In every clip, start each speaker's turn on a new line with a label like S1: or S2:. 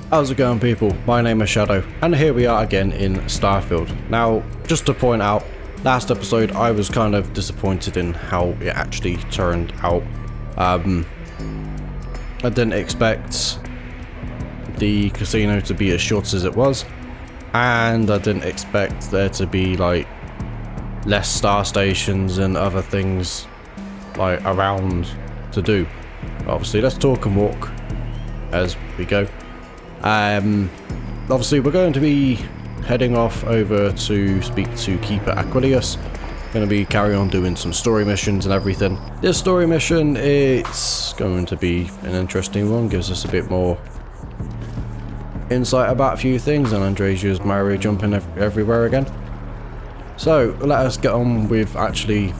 S1: How's it going, people? My name is Shadow, and here we are again in Starfield. Now, just to point out, last episode I was kind of disappointed in how it actually turned out. I didn't expect the casino to be as short as it was, and I didn't expect there to be like less star stations and other things like around to do. Obviously, let's talk and walk as we go. Obviously we're going to be heading off over to speak to Keeper Aquilius. Going to be carrying on doing some story missions and everything. This story mission, it's going to be an interesting one, gives us a bit more insight about a few things, and Andresia's Mario jumping everywhere again. So let us get on with actually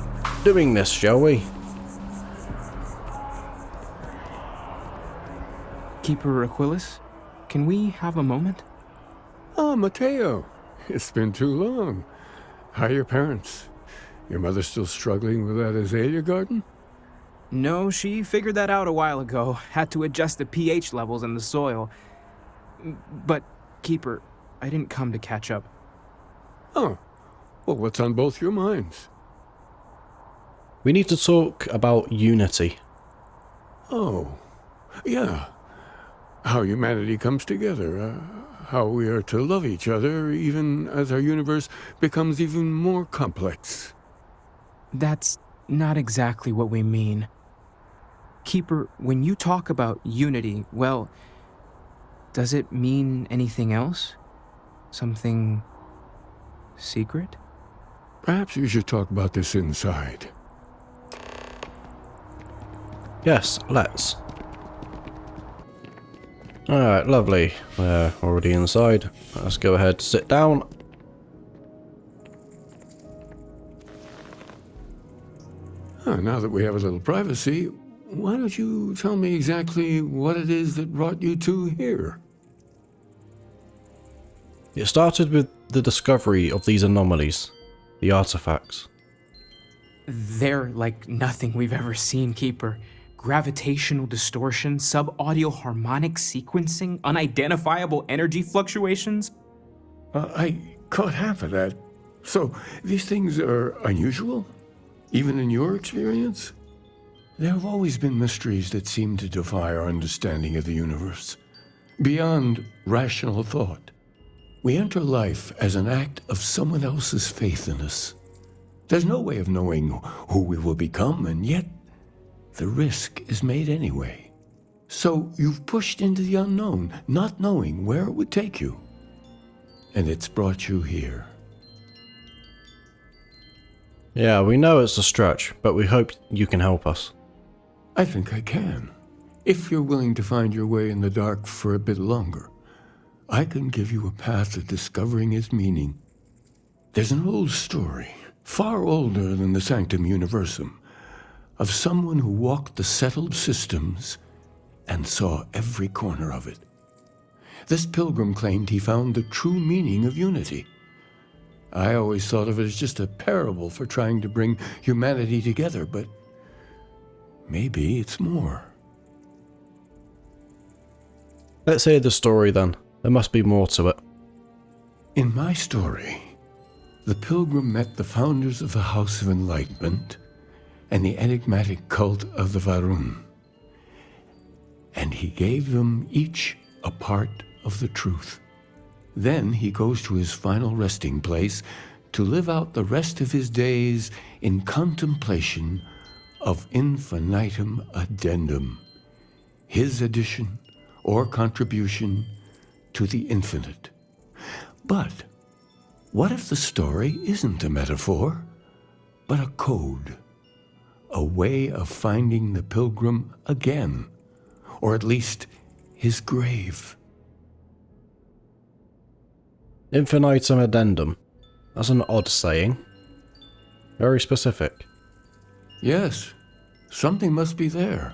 S1: doing this, shall we?
S2: Keeper Aquilius? Can we have a moment?
S3: Oh, Matteo. It's been too long. How are your parents? Your mother still struggling with that azalea garden?
S2: No, she figured that out a while ago. Had to adjust the pH levels in the soil. But, Keeper, I didn't come to catch up.
S3: Oh. Well, what's on both your minds?
S1: We need to talk about unity.
S3: Oh. Yeah. How humanity comes together, how we are to love each other even as our universe becomes even more complex.
S2: That's not exactly what we mean. Keeper, when you talk about unity, well, does it mean anything else? Something secret?
S3: Perhaps you should talk about this inside.
S1: Yes, let's. Alright, lovely. We're already inside. Let's go ahead, sit down.
S3: Now that we have a little privacy, why don't you tell me exactly what it is that brought you two here?
S1: It started with the discovery of these anomalies, the artifacts.
S2: They're like nothing we've ever seen, Keeper. Gravitational distortion, sub-audio harmonic sequencing, unidentifiable energy fluctuations.
S3: I caught half of that. So, these things are unusual? Even in your experience? There have always been mysteries that seem to defy our understanding of the universe. Beyond rational thought. We enter life as an act of someone else's faith in us. There's no way of knowing who we will become, and yet the risk is made anyway. So you've pushed into the unknown, not knowing where it would take you. And it's brought you here.
S1: Yeah, we know it's a stretch, but we hope you can help us.
S3: I think I can. If you're willing to find your way in the dark for a bit longer, I can give you a path to discovering its meaning. There's an old story, far older than the Sanctum Universum, of someone who walked the settled systems and saw every corner of it. This pilgrim claimed he found the true meaning of unity. I always thought of it as just a parable for trying to bring humanity together, but maybe it's more.
S1: Let's hear the story then. There must be more to it.
S3: In my story, the pilgrim met the founders of the House of Enlightenment and the enigmatic cult of the Varun. And he gave them each a part of the truth. Then he goes to his final resting place to live out the rest of his days in contemplation of infinitum addendum, his addition or contribution to the infinite. But what if the story isn't a metaphor, but a code? A way of finding the pilgrim again, or at least his grave.
S1: Infinitum addendum. That's an odd saying. Very specific.
S3: Yes, something must be there.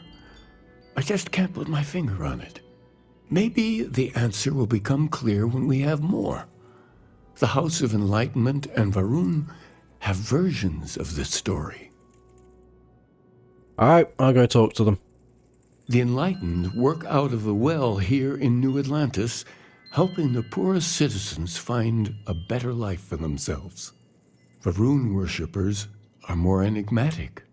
S3: I just can't put my finger on it. Maybe the answer will become clear when we have more. The House of Enlightenment and Varun have versions of this story.
S1: Alright, I'll go talk to them.
S3: The enlightened work out of the well here in New Atlantis, helping the poorest citizens find a better life for themselves. The rune worshippers are more enigmatic,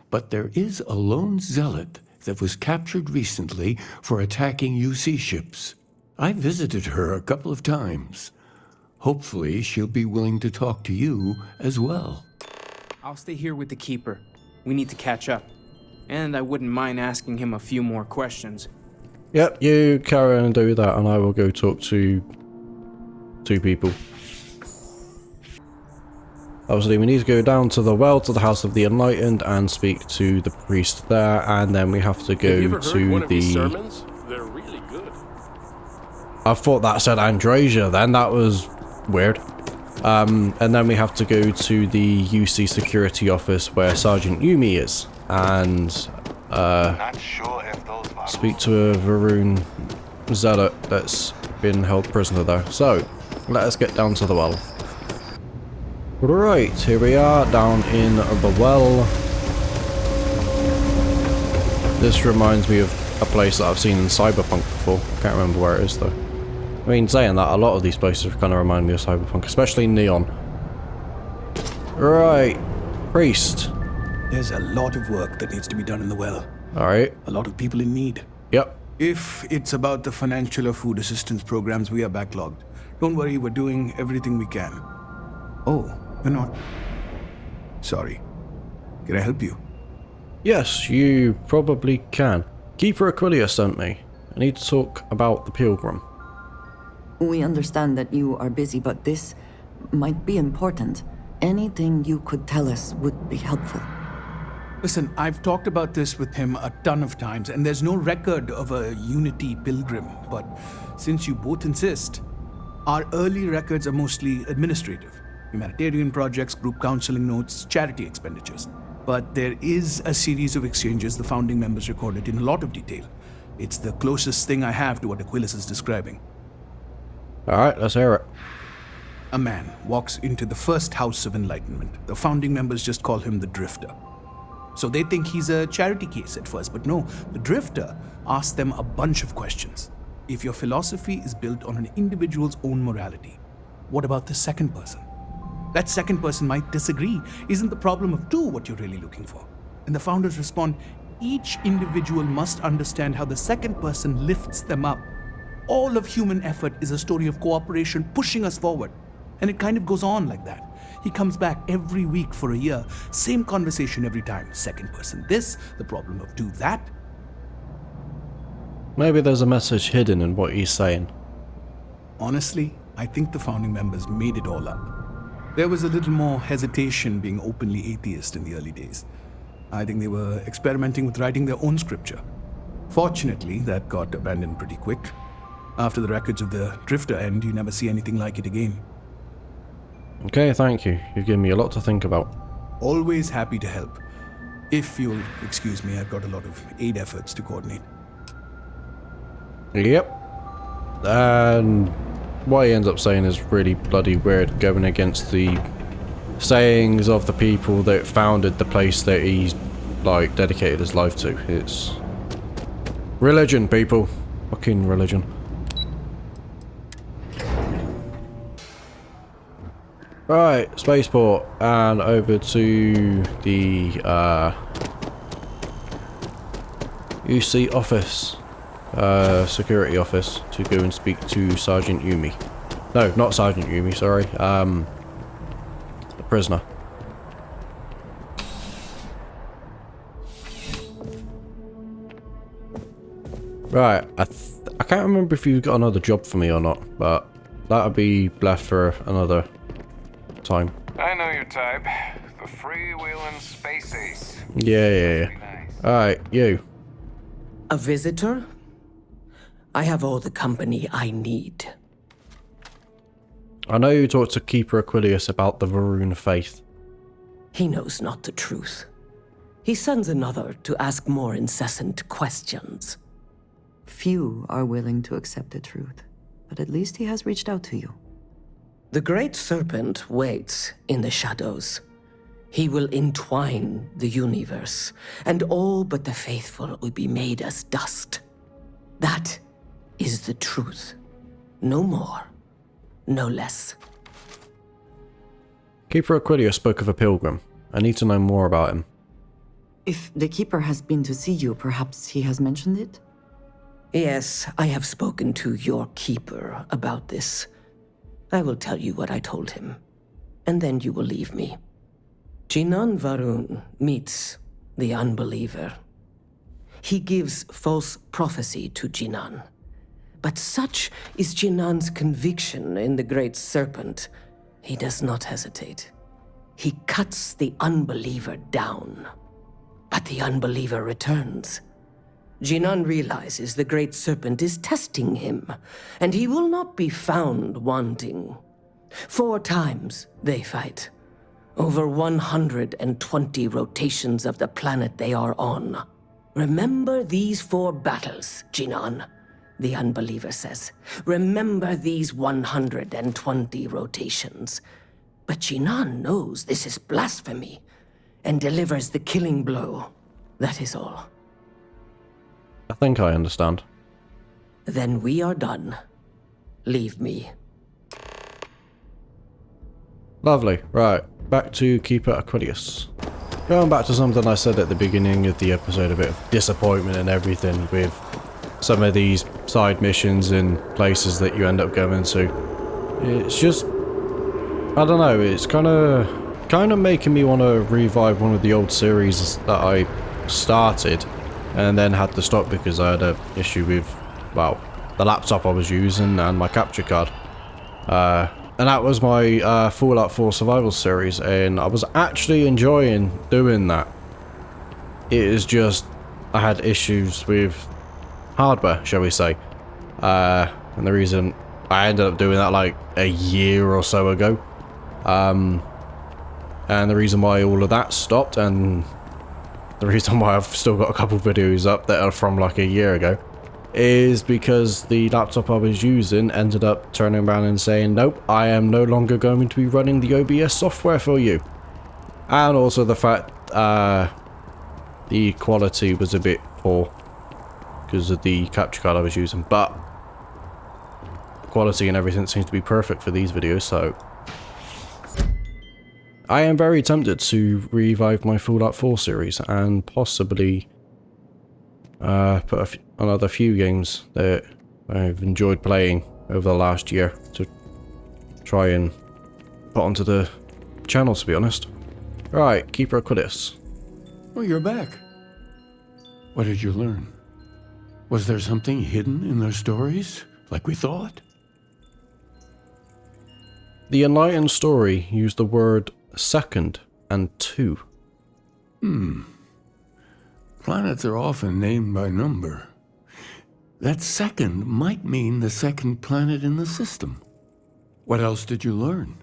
S3: but there is a lone zealot that was captured recently for attacking UC ships. I visited her a couple of times. Hopefully, she'll be willing to talk to you as well.
S2: I'll stay here with the Keeper. We need to catch up. And I wouldn't mind asking him a few more questions.
S1: Yep, you carry on and do that, and I will go talk to two people. Obviously, we need to go down to the well, to the House of the Enlightened, and speak to the priest there, and then we have to go
S4: Have you ever
S1: to
S4: heard one of his
S1: the...
S4: sermons? They're really good.
S1: I thought that said Andrasia then, that was weird. And then we have to go to the UC security office where Sergeant Yumi is, and
S5: Not sure if those
S1: speak to a Varun zealot that's been held prisoner there. So, let us get down to the well. Right, here we are, down in the well. This reminds me of a place that I've seen in Cyberpunk before. Can't remember where it is though. I mean, saying that, a lot of these places kind of remind me of Cyberpunk, especially Neon. Right, priest.
S6: There's a lot of work that needs to be done in the well.
S1: Alright,
S6: A lot of people in need.
S1: yep.
S6: If it's about the financial or food assistance programs, we are backlogged. Don't worry, we're doing everything we can. Oh, you're not. Sorry. Can I help you?
S1: Yes, you probably can. Keeper Aquilia sent me. I need to talk about the Pilgrim.
S7: We understand that you are busy, but this might be important. Anything you could tell us would be helpful.
S6: Listen, I've talked about this with him a ton of times, and there's no record of a Unity Pilgrim. But since you both insist, our early records are mostly administrative. Humanitarian projects, group counseling notes, charity expenditures. But there is a series of exchanges the founding members recorded in a lot of detail. It's the closest thing I have to what Aquilas is describing.
S1: Alright, let's hear it.
S6: A man walks into the first House of Enlightenment. The founding members just call him the Drifter. So they think he's a charity case at first, but no, the Drifter asks them a bunch of questions. If your philosophy is built on an individual's own morality, what about the second person? That second person might disagree. Isn't the problem of two what you're really looking for? And the founders respond, each individual must understand how the second person lifts them up. All of human effort is a story of cooperation pushing us forward. And it kind of goes on like that. He comes back every week for a year. Same conversation every time. Second person this, the problem of two that.
S1: Maybe there's a message hidden in what he's saying.
S6: Honestly, I think the founding members made it all up. There was a little more hesitation being openly atheist in the early days. I think they were experimenting with writing their own scripture. Fortunately, that got abandoned pretty quick. After the records of the Drifter end, you never see anything like it again.
S1: Okay, thank you. You've given me a lot to think about.
S6: Always happy to help. If you'll excuse me, I've got a lot of aid efforts to coordinate.
S1: Yep. And what he ends up saying is really bloody weird, going against the sayings of the people that founded the place that he's, like, dedicated his life to. It's religion, people. Fucking religion. Right, spaceport, and over to the UC office, security office, to go and speak to Sergeant Yumi. No, not Sergeant Yumi, sorry, the prisoner. Right, I can't remember if you've got another job for me or not, but that'll be left for another time.
S5: I know your type. The freewheeling space ace.
S1: Yeah.
S5: Nice.
S1: Alright, you.
S8: A visitor? I have all the company I need.
S1: I know you talked to Keeper Aquilius about the Varun faith.
S8: He knows not the truth. He sends another to ask more incessant questions.
S7: Few are willing to accept the truth, but at least he has reached out to you.
S8: The Great Serpent waits in the shadows. He will entwine the universe, and all but the faithful will be made as dust. That is the truth. No more, no less.
S1: Keeper Aquilea spoke of a pilgrim. I need to know more about him.
S7: If the Keeper has been to see you, perhaps he has mentioned it?
S8: Yes, I have spoken to your Keeper about this. I will tell you what I told him, and then you will leave me. Jinan Varun meets the unbeliever. He gives false prophecy to Jinan. But such is Jinan's conviction in the Great Serpent, he does not hesitate. He cuts the unbeliever down. But the unbeliever returns. Jinan realizes the Great Serpent is testing him, and he will not be found wanting. 4 times they fight. Over 120 rotations of the planet they are on. Remember these 4 battles, Jinan, the unbeliever says. Remember these 120 rotations. But Jinan knows this is blasphemy and delivers the killing blow. That is all.
S1: I think I understand.
S8: Then we are done. Leave me.
S1: Lovely. Right, back to Keeper Aquilea. Going back to something I said at the beginning of the episode, a bit of disappointment and everything with some of these side missions and places that you end up going to. It's just, I don't know, it's kind of making me want to revive one of the old series that I started and then had to stop because I had an issue with, well, the laptop I was using and my capture card. And that was my Fallout 4 Survival series, and I was actually enjoying doing that. It is just, I had issues with hardware, shall we say. And the reason I ended up doing that like a year or so ago. And the reason why all of that stopped, and the reason why I've still got a couple videos up that are from like a year ago, is because the laptop I was using ended up turning around and saying, nope, I am no longer going to be running the OBS software for you. And also the fact the quality was a bit poor because of the capture card I was using, but the quality and everything seems to be perfect for these videos, so I am very tempted to revive my Fallout 4 series and possibly put another few games that I've enjoyed playing over the last year to try and put onto the channel, to be honest. Right, Keeper Aquilea.
S3: Oh, you're back. What did you learn? Was there something hidden in their stories, like we thought?
S1: The Enlightened story used the word second and 2.
S3: Planets are often named by number. That second might mean the second planet in the system. What else did you learn?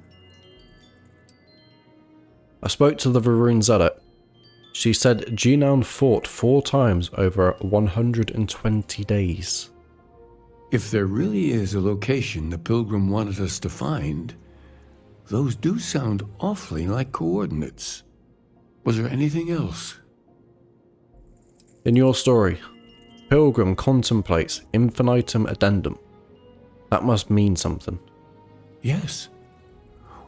S1: I spoke to the Varun Zealot. She said Jinan fought 4 times over 120 days.
S3: If there really is a location the Pilgrim wanted us to find, those do sound awfully like coordinates. Was there anything else?
S1: In your story, Pilgrim contemplates infinitum addendum. That must mean something.
S3: Yes.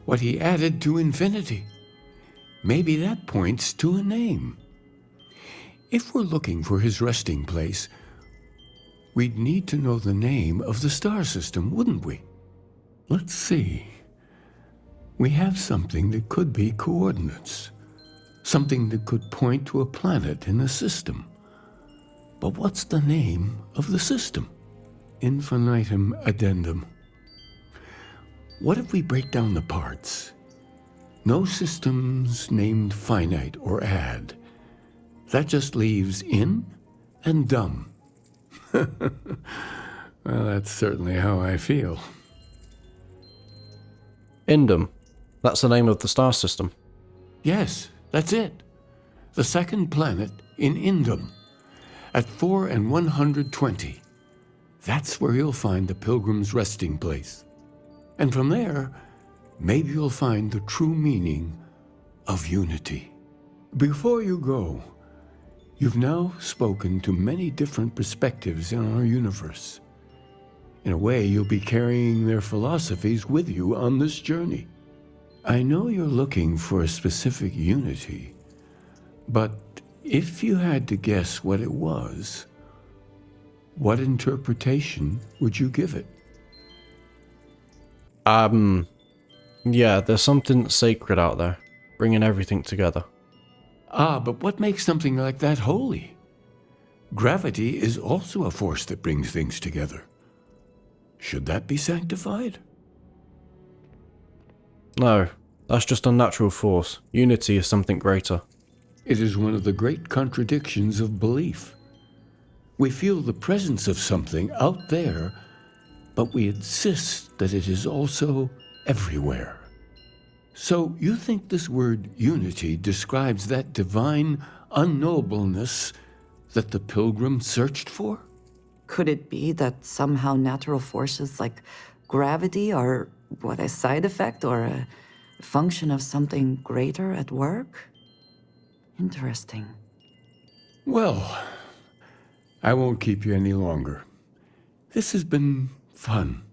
S3: What he added to infinity. Maybe that points to a name. If we're looking for his resting place, we'd need to know the name of the star system, wouldn't we? Let's see. We have something that could be coordinates. Something that could point to a planet in the system. But what's the name of the system? Infinitum addendum. What if we break down the parts? No systems named finite or add. That just leaves in and dumb. Well, that's certainly how I feel.
S1: Indum. That's the name of the star system.
S3: Yes, that's it. The second planet in Indum. At 4 and 120. That's where you'll find the Pilgrim's resting place. And from there, maybe you'll find the true meaning of unity. Before you go, you've now spoken to many different perspectives in our universe. In a way, you'll be carrying their philosophies with you on this journey. I know you're looking for a specific unity, but if you had to guess what it was, what interpretation would you give it?
S1: Yeah, there's something sacred out there, bringing everything together.
S3: Ah, but what makes something like that holy? Gravity is also a force that brings things together. Should that be sanctified?
S1: No, that's just a natural force. Unity is something greater.
S3: It is one of the great contradictions of belief. We feel the presence of something out there, but we insist that it is also everywhere. So you think this word unity describes that divine unknowableness that the pilgrim searched for?
S7: Could it be that somehow natural forces like gravity are, a side effect or a function of something greater at work? Interesting.
S3: Well, I won't keep you any longer. This has been fun,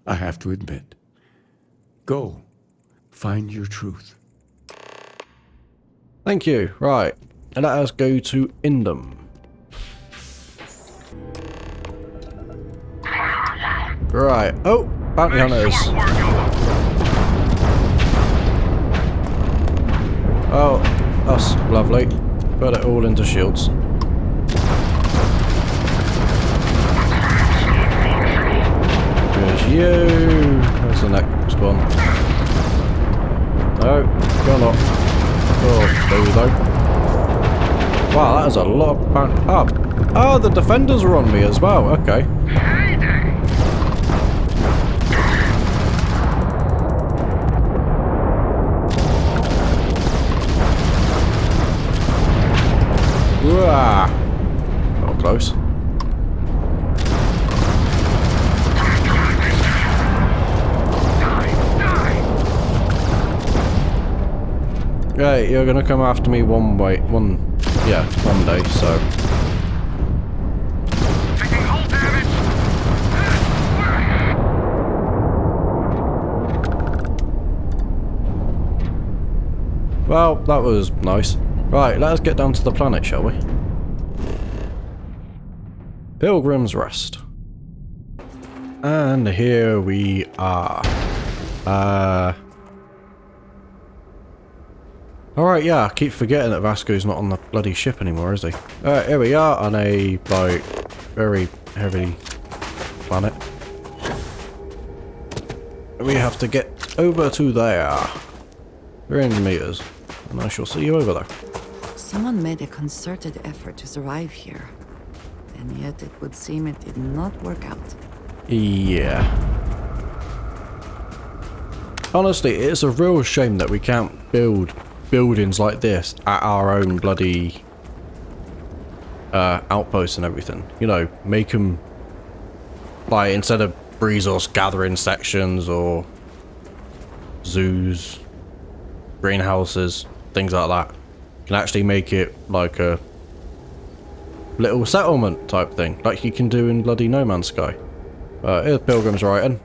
S3: I have to admit. Go, find your truth.
S1: Thank you. Right, and let us go to Indum. Right. Oh, bounty hunters. Oh, that's lovely. Put it all into shields. There's you. There's the next one. No, you're not. Oh, there you go. Wow, that is a lot of bounty. Oh, the defenders are on me as well. Okay. Oh, close. Right, you're gonna come after me one day, so.
S5: Taking hull damage!
S1: Well, that was nice. Right, let us get down to the planet, shall we? Pilgrim's Rest. And here we are. Alright, yeah, I keep forgetting that Vasco's not on the bloody ship anymore, is he? Alright, here we are on a, very heavy planet. We have to get over to there. 300 meters. And I shall see you over there.
S7: Someone made a concerted effort to survive here. And yet it would seem it did not work out.
S1: Yeah. Honestly, it's a real shame that we can't build buildings like this at our own bloody outposts and everything. You know, make them like, instead of resource gathering sections or zoos, greenhouses, things like that. You can actually make it like a little settlement type thing, like you can do in bloody No Man's Sky. Here's Pilgrim's writing.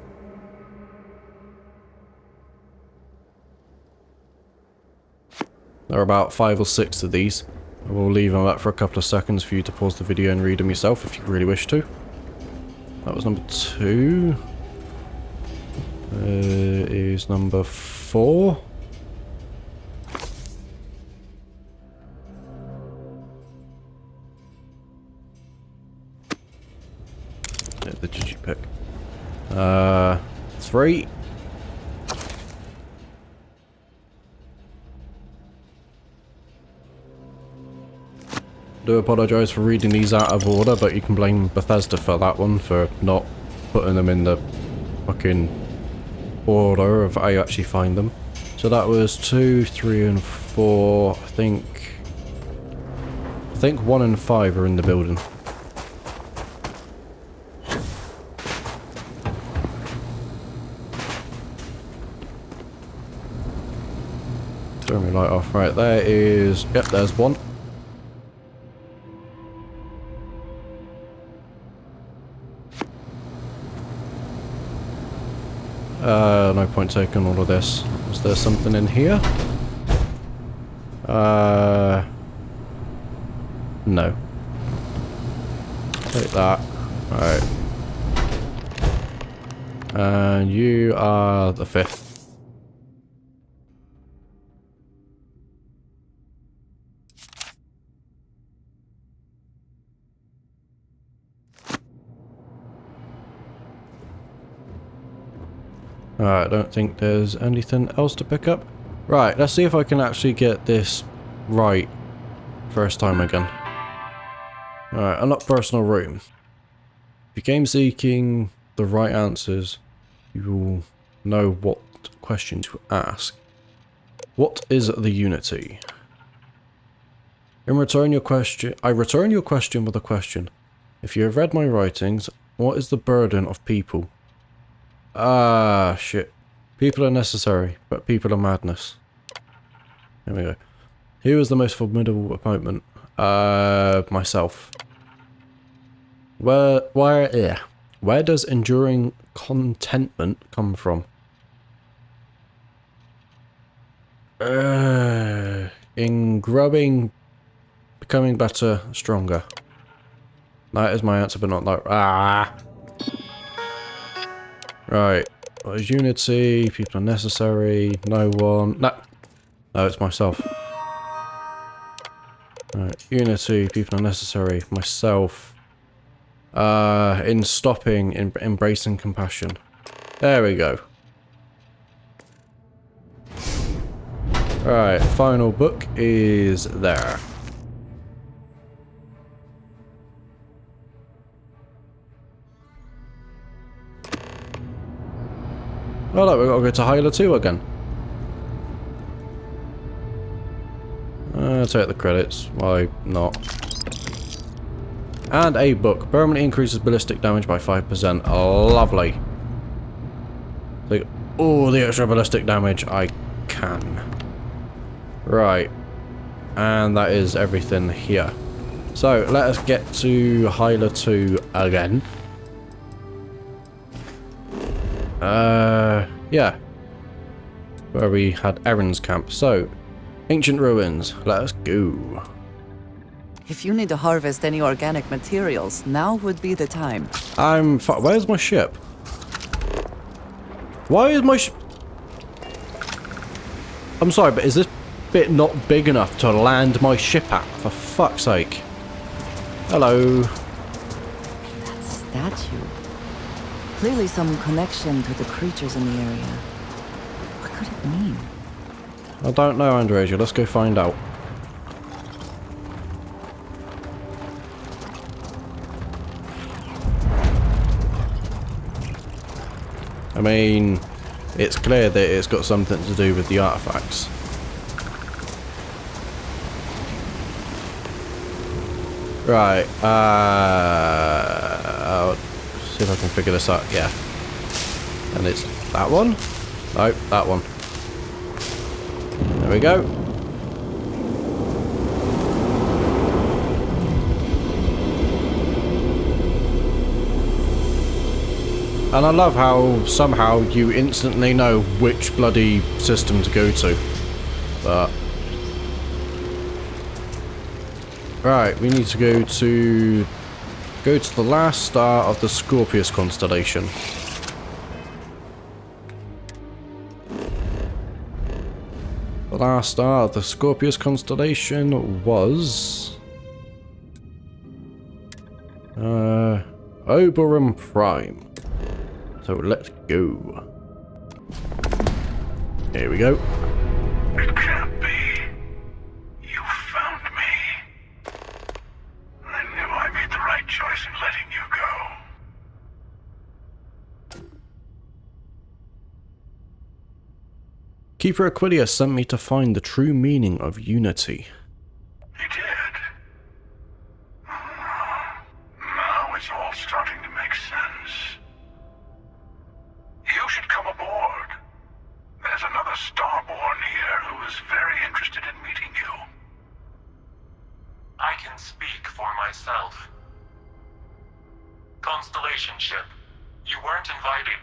S1: There are about 5 or 6 of these. I will leave them up for a couple of seconds for you to pause the video and read them yourself if you really wish to. That was number 2. Is number 4. Yeah, the did pick? 3. Do apologise for reading these out of order, but you can blame Bethesda for that one, for not putting them in the fucking order of how you actually find them. So that was 2, 3 and 4. I think 1 and 5 are in the building. Turn my light off. Right, there is... Yep, there's one. No point taking all of this. Is there something in here? No. Take that. Alright. And you are the 5th. Alright, I don't think there's anything else to pick up. Right, let's see if I can actually get this right first time again. Alright, unlock personal room. If your game's seeking the right answers, you will know what question to ask. What is the unity? I return your question with a question. If you have read my writings, what is the burden of people? Ah, shit. People are necessary, but people are madness. There we go. Who is the most formidable opponent? Myself. Where does enduring contentment come from? In growing, becoming better, stronger. That is my answer, but not that. Right. What is unity? People are necessary. No one. No, it's myself. Right. Unity. People are necessary. Myself. In stopping, in embracing compassion. There we go. Right. Final book is there. Oh look, we've got to go to Hyla 2 again. Take the credits. Why not? And a book. Permanently increases ballistic damage by 5%. Lovely. Take all the extra ballistic damage I can. Right. And that is everything here. So, let us get to Hyla 2 again. Yeah. Where we had Erin's camp. So, ancient ruins. Let us go.
S7: If you need to harvest any organic materials, now would be the time.
S1: Where's my ship? Why is my I'm sorry, but is this bit not big enough to land my ship at? For fuck's sake. Hello.
S7: That statue. Clearly some connection to the creatures in the area. What could it mean?
S1: I don't know, Andresia. Let's go find out. I mean, it's clear that it's got something to do with the artifacts. Right, I'll see if I can figure this out. Yeah. And it's that one? No, that one. There we go. And I love how somehow you instantly know which bloody system to go to. But right, we need to go to the last star of the Scorpius constellation. The last star of the Scorpius constellation was Oberon Prime. So let's go. Here we go.
S5: It can't be. You found me. I knew I made the right choice in letting you go.
S1: Keeper Aquila sent me to find the true meaning of unity.
S5: He did. Now it's all starting to make sense. You should come aboard. There's another Starborn here who is very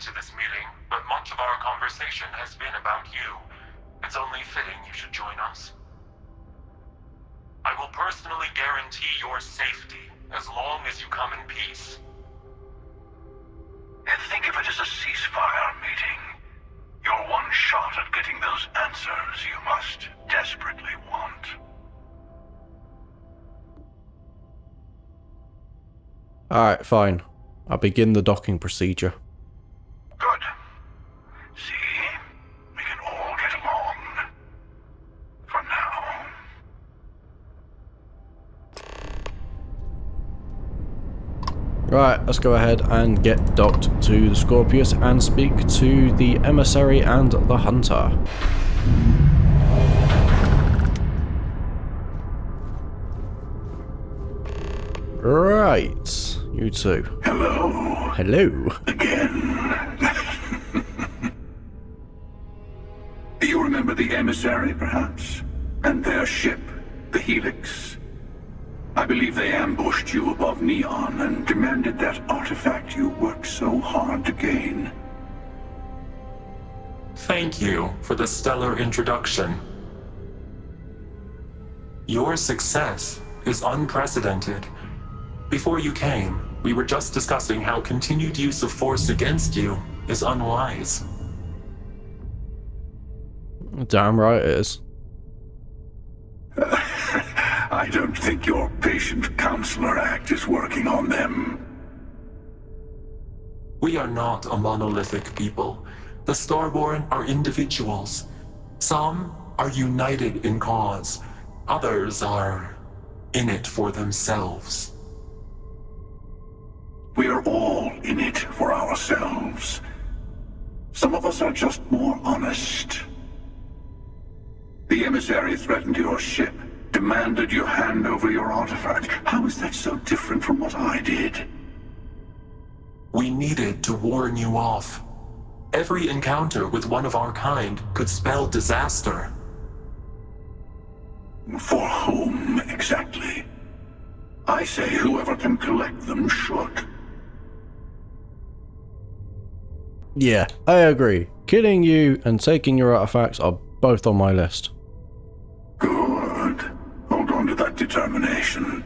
S9: to this meeting, but much of our conversation has been about you. It's only fitting you should join us. I will personally guarantee your safety as long as you come in peace.
S5: And think of it as a ceasefire meeting. Your one shot at getting those answers you must desperately want.
S1: Alright, fine. I'll begin the docking procedure.
S5: Good. See? We can all get along. For now.
S1: Right, let's go ahead and get docked to the Scorpius and speak to the emissary and the hunter. Right, you two.
S5: Hello.
S1: Hello.
S5: Again. You remember the emissary, perhaps? And their ship, the Helix? I believe they ambushed you above Neon and demanded that artifact you worked so hard to gain.
S9: Thank you for the stellar introduction. Your success is unprecedented. Before you came, we were just discussing how continued use of force against you is unwise.
S1: Damn right it is.
S5: I don't think your patient counselor act is working on them.
S9: We are not a monolithic people. The Starborn are individuals. Some are united in cause. Others are in it for themselves.
S5: We're all in it for ourselves. Some of us are just more honest. The emissary threatened your ship, demanded you hand over your artifact. How is that so different from what I did?
S9: We needed to warn you off. Every encounter with one of our kind could spell disaster.
S5: For whom, exactly? I say whoever can collect them should.
S1: Yeah, I agree. Killing you and taking your artifacts are both on my list.
S5: Good. Hold on to that determination.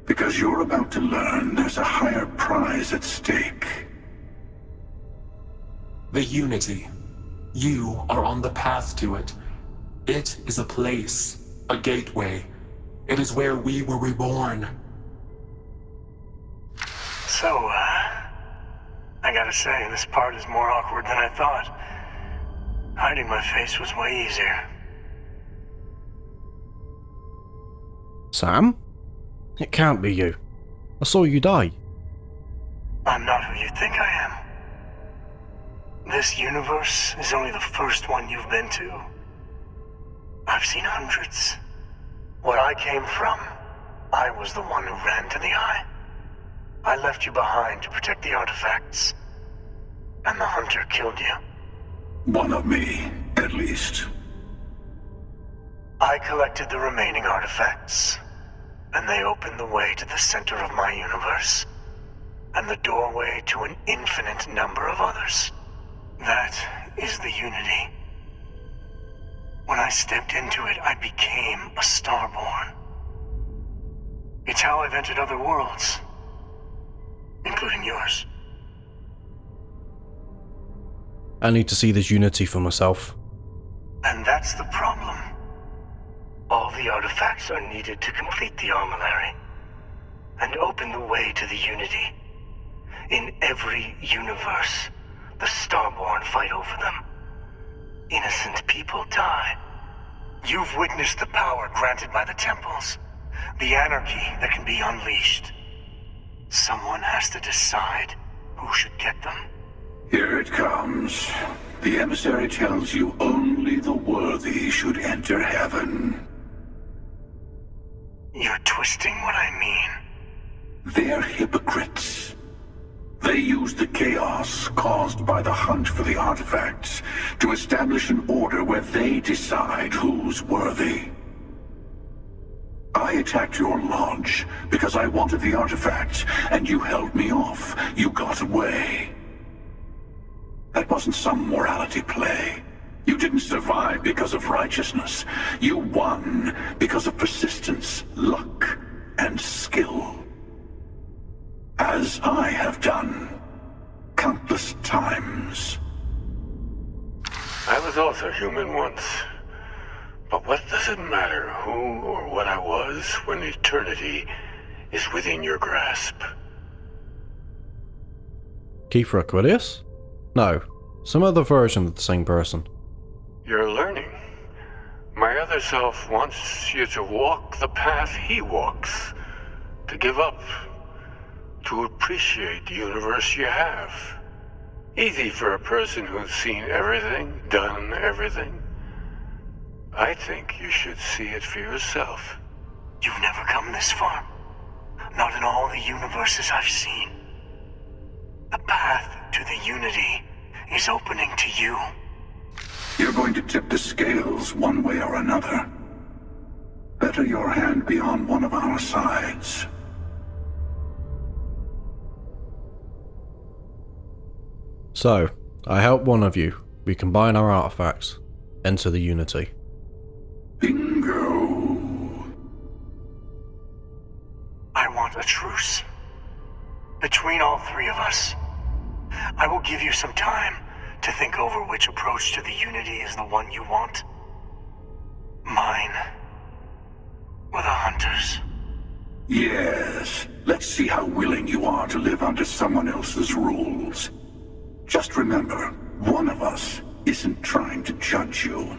S5: Because you're about to learn there's a higher prize at stake.
S9: The Unity. You are on the path to it. It is a place, a gateway. It is where we were reborn.
S10: So, I gotta say, this part is more awkward than I thought. Hiding my face was way easier.
S1: Sam? It can't be you. I saw you die.
S10: I'm not who you think I am. This universe is only the first one you've been to. I've seen hundreds. Where I came from, I was the one who ran to the Eye. I left you behind to protect the artifacts. And the hunter killed you.
S5: One of me, at least.
S10: I collected the remaining artifacts, and they opened the way to the center of my universe, and the doorway to an infinite number of others. That is the Unity. When I stepped into it, I became a Starborn. It's how I've entered other worlds, including yours.
S1: I need to see this Unity for myself.
S10: And that's the problem. All the artifacts are needed to complete the armillary and open the way to the Unity. In every universe, the Starborn fight over them. Innocent people die. You've witnessed the power granted by the temples, the anarchy that can be unleashed. Someone has to decide who should get them.
S5: Here it comes. The emissary tells you only the worthy should enter heaven.
S10: You're twisting what I mean.
S5: They're hypocrites. They use the chaos caused by the hunt for the artifacts to establish an order where they decide who's worthy. I attacked your lodge because I wanted the artifact, and you held me off. You got away. That wasn't some morality play. You didn't survive because of righteousness. You won because of persistence, luck, and skill. As I have done countless times.
S3: I was also human once. But what does it matter who or what I was when eternity is within your grasp?
S1: Kiefer Aquilius? No, some other version of the same person.
S3: You're learning. My other self wants you to walk the path he walks. To give up. To appreciate the universe you have. Easy for a person who's seen everything, done everything. I think you should see it for yourself.
S10: You've never come this far. Not in all the universes I've seen. The path to the Unity is opening to you.
S5: You're going to tip the scales one way or another. Better your hand be on one of our sides.
S1: So, I help one of you. We combine our artifacts. Enter the Unity.
S5: Bingo.
S10: I want a truce. Between all three of us. I will give you some time to think over which approach to the Unity is the one you want. Mine. Or the Hunters.
S5: Yes. Let's see how willing you are to live under someone else's rules. Just remember, one of us isn't trying to judge you.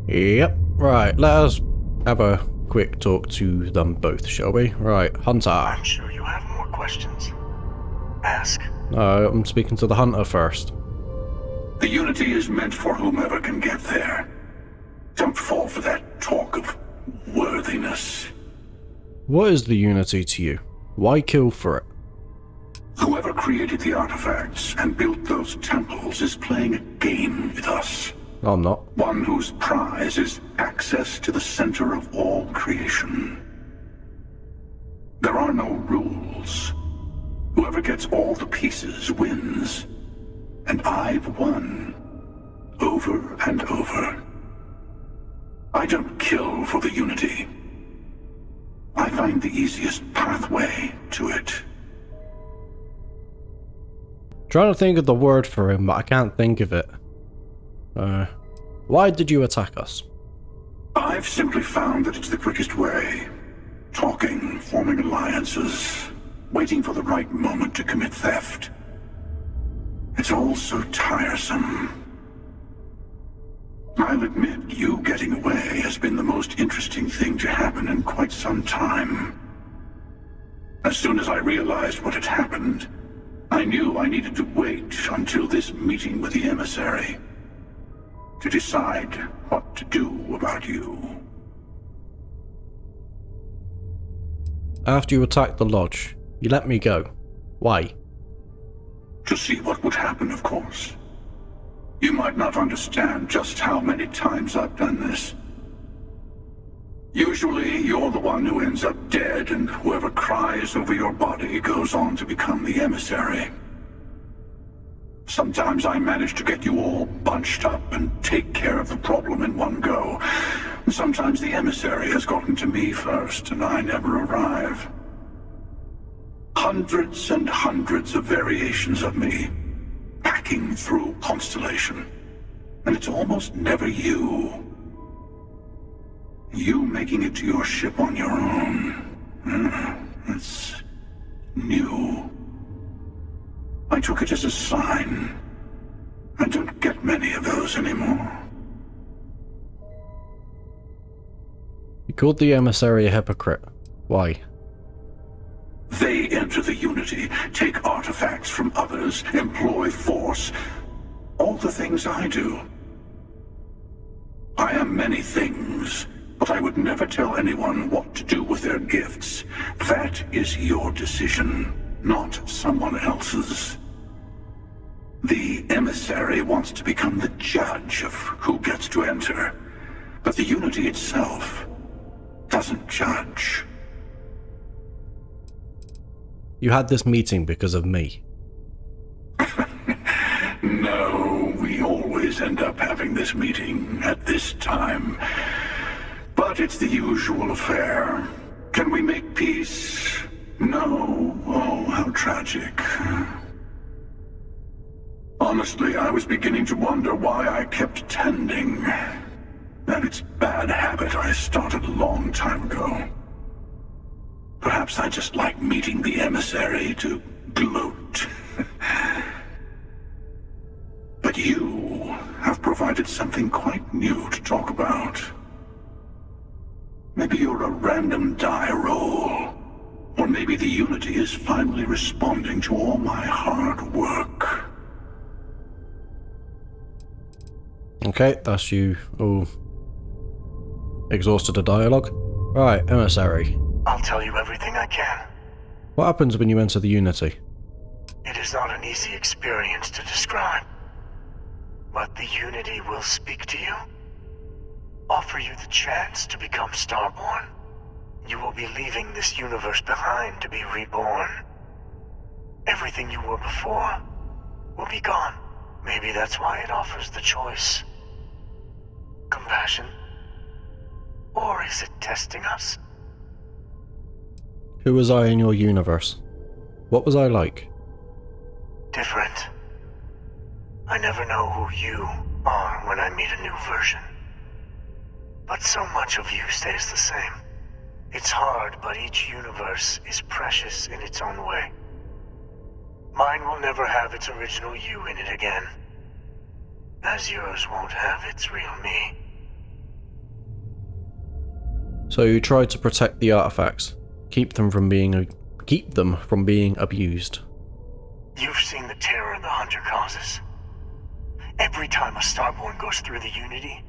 S1: Yep, right, let us have a quick talk to them both, shall we? Right, Hunter.
S10: I'm sure you have more questions. Ask.
S1: No, I'm speaking to the Hunter first.
S5: The Unity is meant for whomever can get there. Don't fall for that talk of worthiness.
S1: What is the Unity to you? Why kill for it?
S5: Whoever created the artifacts and built those temples is playing a game with us.
S1: I'm not.
S5: One whose prize is access to the center of all creation. There are no rules. Whoever gets all the pieces wins. And I've won. Over and over. I don't kill for the Unity. I find the easiest pathway to it.
S1: Trying to think of the word for him, but I can't think of it. Why did you attack us?
S5: I've simply found that it's the quickest way. Talking, forming alliances, waiting for the right moment to commit theft. It's all so tiresome. I'll admit, you getting away has been the most interesting thing to happen in quite some time. As soon as I realized what had happened, I knew I needed to wait until this meeting with the emissary to decide what to do about you.
S1: After you attacked the lodge, you let me go. Why?
S5: To see what would happen, of course. You might not understand just how many times I've done this. Usually, you're the one who ends up dead, and whoever cries over your body goes on to become the emissary. Sometimes I manage to get you all bunched up and take care of the problem in one go. Sometimes the emissary has gotten to me first, and I never arrive. Hundreds and hundreds of variations of me, packing through Constellation. And it's almost never you. You making it to your ship on your own. It's new. I took it as a sign. I don't get many of those anymore.
S1: You called the emissary a hypocrite. Why?
S5: They enter the Unity, take artifacts from others, employ force. All the things I do. I am many things, but I would never tell anyone what to do with their gifts. That is your decision, not someone else's. The emissary wants to become the judge of who gets to enter, but the Unity itself doesn't judge.
S1: You had this meeting because of me.
S5: No, we always end up having this meeting at this time. But it's the usual affair. Can we make peace? No. Oh, how tragic. Honestly, I was beginning to wonder why I kept attending. That it's bad habit I started a long time ago. Perhaps I just like meeting the emissary to gloat. But you have provided something quite new to talk about. Maybe you're a random die roll. Or maybe the Unity is finally responding to all my hard work.
S1: Okay, that's you all exhausted of dialogue. Right, emissary.
S10: I'll tell you everything I can.
S1: What happens when you enter the Unity?
S10: It is not an easy experience to describe. But the Unity will speak to you. Offer you the chance to become Starborn. You will be leaving this universe behind to be reborn. Everything you were before will be gone. Maybe that's why it offers the choice. Compassion? Or is it testing us?
S1: Who was I in your universe? What was I like?
S10: Different. I never know who you are when I meet a new version. But so much of you stays the same. It's hard, but each universe is precious in its own way. Mine will never have its original you in it again. As yours won't have its real me.
S1: So you tried to protect the artifacts, keep them from being abused.
S10: You've seen the terror the Hunter causes. Every time a Starborn goes through the Unity,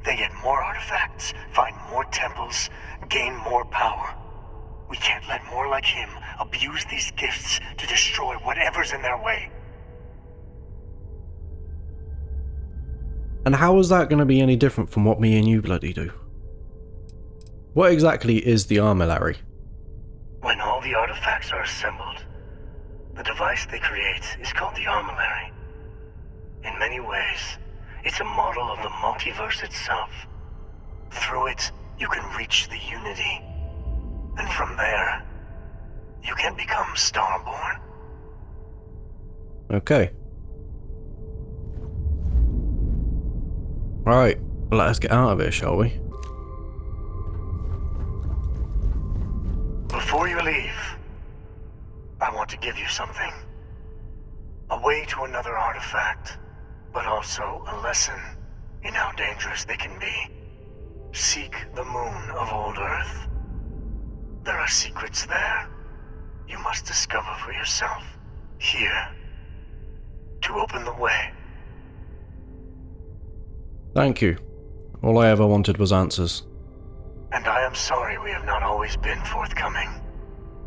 S10: they get more artifacts, find more temples, gain more power. We can't let more like him abuse these gifts to destroy whatever's in their way.
S1: And how is that going to be any different from what me and you bloody do? What exactly is the armillary?
S10: When all the artifacts are assembled, the device they create is called the armillary. In many ways, it's a model of the multiverse itself. Through it, you can reach the Unity. And from there, you can become Starborn.
S1: Okay. Right, let us get out of here, shall we?
S10: Before you leave, I want to give you something. A way to another artifact, but also a lesson in how dangerous they can be. Seek the moon of old Earth. There are secrets there you must discover for yourself. Here. To open the way.
S1: Thank you. All I ever wanted was answers.
S10: And I am sorry we have not always been forthcoming.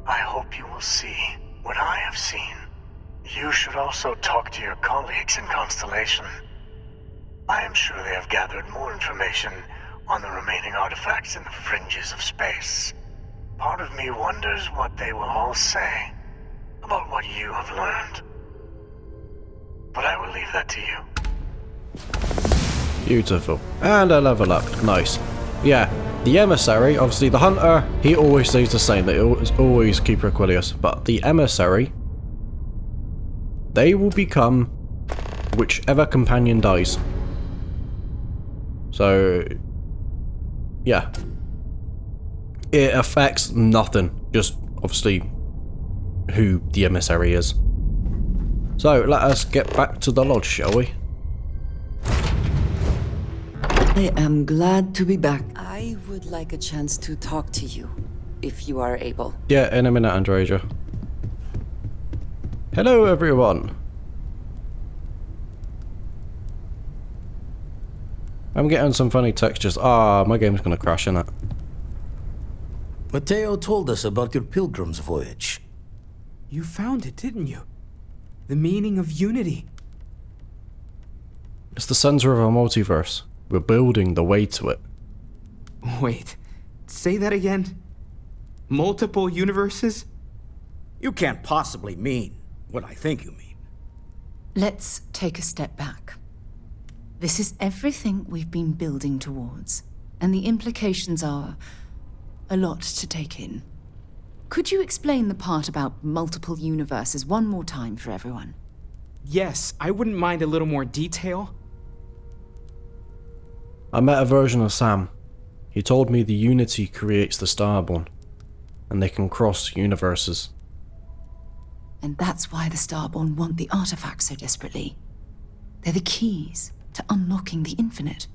S10: I hope you will see what I have seen. You should also talk to your colleagues in Constellation. I am sure they have gathered more information on the remaining artifacts in the fringes of space. Part of me wonders what they will all say about what you have learned. But I will leave that to you.
S1: Beautiful. And I level up. Nice. Yeah, the emissary, obviously the hunter, he always stays the same. They always keep Aquilius. But the emissary, they will become whichever companion dies. So, yeah. It affects nothing. Just, obviously, who the emissary is. So, let us get back to the lodge, shall we?
S7: I am glad to be back. I would like a chance to talk to you, if you are able.
S1: Yeah, in a minute, Andreja. Hello, everyone. I'm getting some funny textures. Ah, my game's gonna crash, innit?
S11: Matteo told us about your pilgrim's voyage.
S2: You found it, didn't you? The meaning of unity.
S1: It's the center of our multiverse. We're building the way to it.
S2: Wait, say that again? Multiple universes?
S12: You can't possibly mean what I think you mean.
S13: Let's take a step back. This is everything we've been building towards, and the implications are a lot to take in. Could you explain the part about multiple universes one more time for everyone?
S2: Yes, I wouldn't mind a little more detail.
S1: I met a version of Sam. He told me the Unity creates the Starborn, and they can cross universes.
S13: And that's why the Starborn want the artifacts so desperately. They're the keys to unlocking the infinite.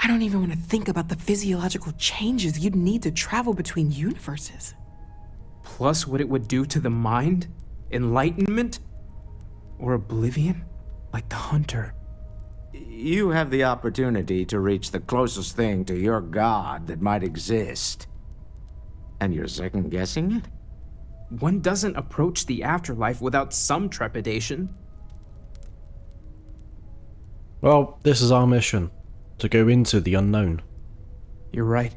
S14: I don't even want to think about the physiological changes you'd need to travel between universes.
S2: Plus what it would do to the mind? Enlightenment? Or oblivion? Like the Hunter.
S12: You have the opportunity to reach the closest thing to your god that might exist. And you're second-guessing it?
S2: One doesn't approach the afterlife without some trepidation.
S1: Well, this is our mission, to go into the unknown.
S2: You're right.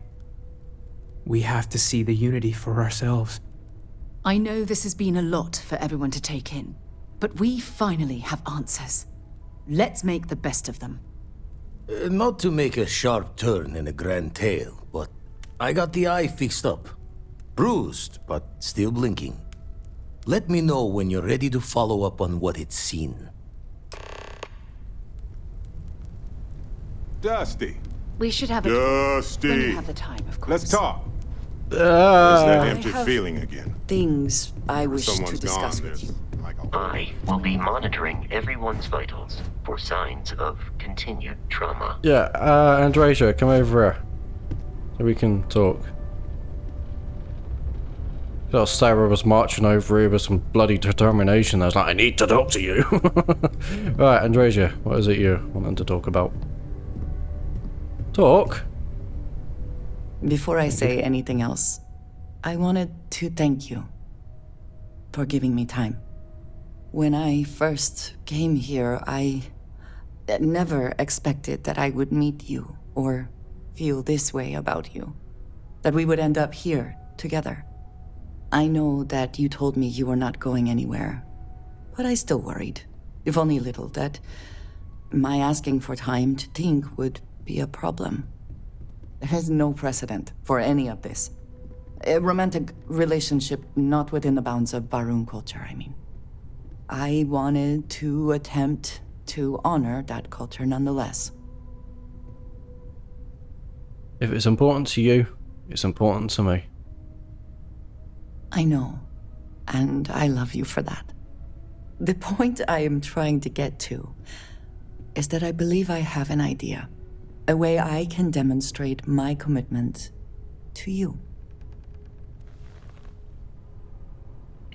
S2: We have to see the Unity for ourselves.
S13: I know this has been a lot for everyone to take in, but we finally have answers. Let's make the best of them.
S11: Not to make a sharp turn in a grand tale, but I got the eye fixed up. Bruised, but still blinking. Let me know when you're ready to follow up on what it's seen.
S15: Dusty.
S13: We should have a
S15: Dusty.
S13: when you have the time, of course.
S15: Let's talk. There's that empty
S7: have
S15: feeling again.
S7: Things I wish to
S15: Someone's
S7: discuss
S15: gone.
S7: with you.
S15: There's like a
S16: I will be monitoring everyone's vitals for signs of continued trauma.
S1: Yeah, Andreja, come over here. So we can talk. Little Sarah was marching over here with some bloody determination. I was like, I need to talk to you. Right, Andreja, what is it you wanted to talk about? Talk?
S7: Before I say anything else, I wanted to thank you for giving me time. When I first came here, I never expected that I would meet you or feel this way about you. That we would end up here together. I know that you told me you were not going anywhere, but I still worried, if only a little, that my asking for time to think would be a problem. There is no precedent for any of this. A romantic relationship not within the bounds of Barun culture, I mean. I wanted to attempt to honor that culture nonetheless.
S1: If it's important to you, it's important to me.
S7: I know, and I love you for that. The point I am trying to get to is that I believe I have an idea, a way I can demonstrate my commitment to you.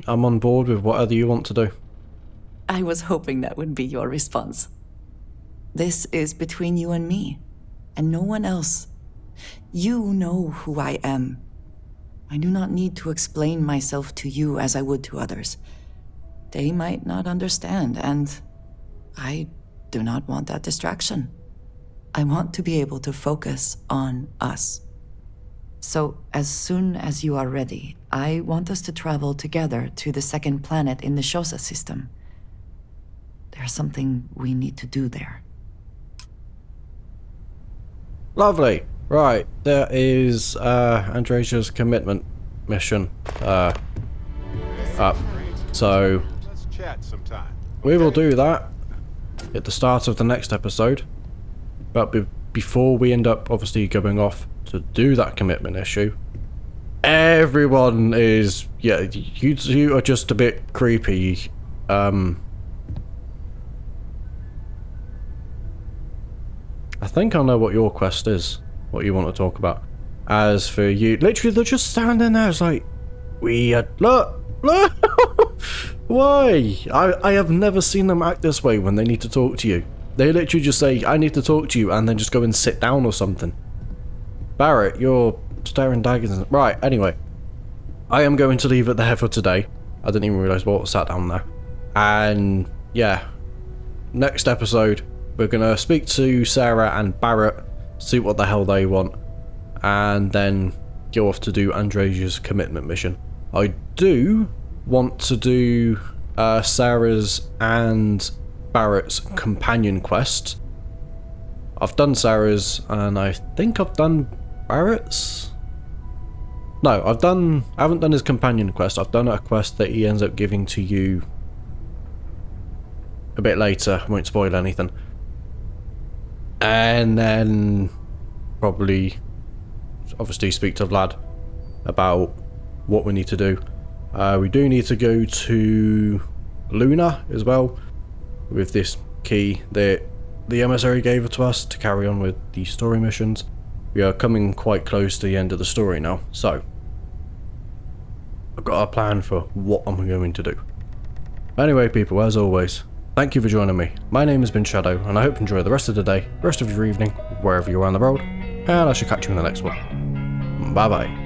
S1: I'm on board with whatever you want to do.
S7: I was hoping that would be your response. This is between you and me, and no one else. You know who I am. I do not need to explain myself to you as I would to others. They might not understand, and I do not want that distraction. I want to be able to focus on us. So, as soon as you are ready, I want us to travel together to the second planet in the Shosa system. There's something we need to do there.
S1: Lovely. Right, there is Andreja's commitment mission up. So
S15: Let's chat sometime.
S1: we will do that at the start of the next episode. But before we end up obviously going off to do that commitment issue, everyone is, yeah, you are just a bit creepy. I think I know what your quest is, what you want to talk about. As for you, literally they're just standing there, it's like, look, why? I have never seen them act this way when they need to talk to you. They literally just say, I need to talk to you, and then just go and sit down or something. Barrett, you're staring daggers. Right, anyway. I am going to leave it there for today. I didn't even realise what sat down there. And, yeah. Next episode, we're going to speak to Sarah and Barrett, see what the hell they want, and then go off to do Andreja's commitment mission. I do want to do Sarah's and Barrett's companion quest. I've done Sarah's and I think I've done Barrett's. No, I haven't done his companion quest. I've done a quest that he ends up giving to you a bit later. I won't spoil anything. And then probably, obviously, speak to Vlad about what we need to do. We do need to go to Luna as well with this key that the emissary gave it to us to carry on with the story missions. We are coming quite close to the end of the story now, so I've got a plan for what I'm going to do. Anyway, people, as always, thank you for joining me. My name has been Shadow, and I hope you enjoy the rest of the day, rest of your evening, wherever you are in the world, and I shall catch you in the next one. Bye bye.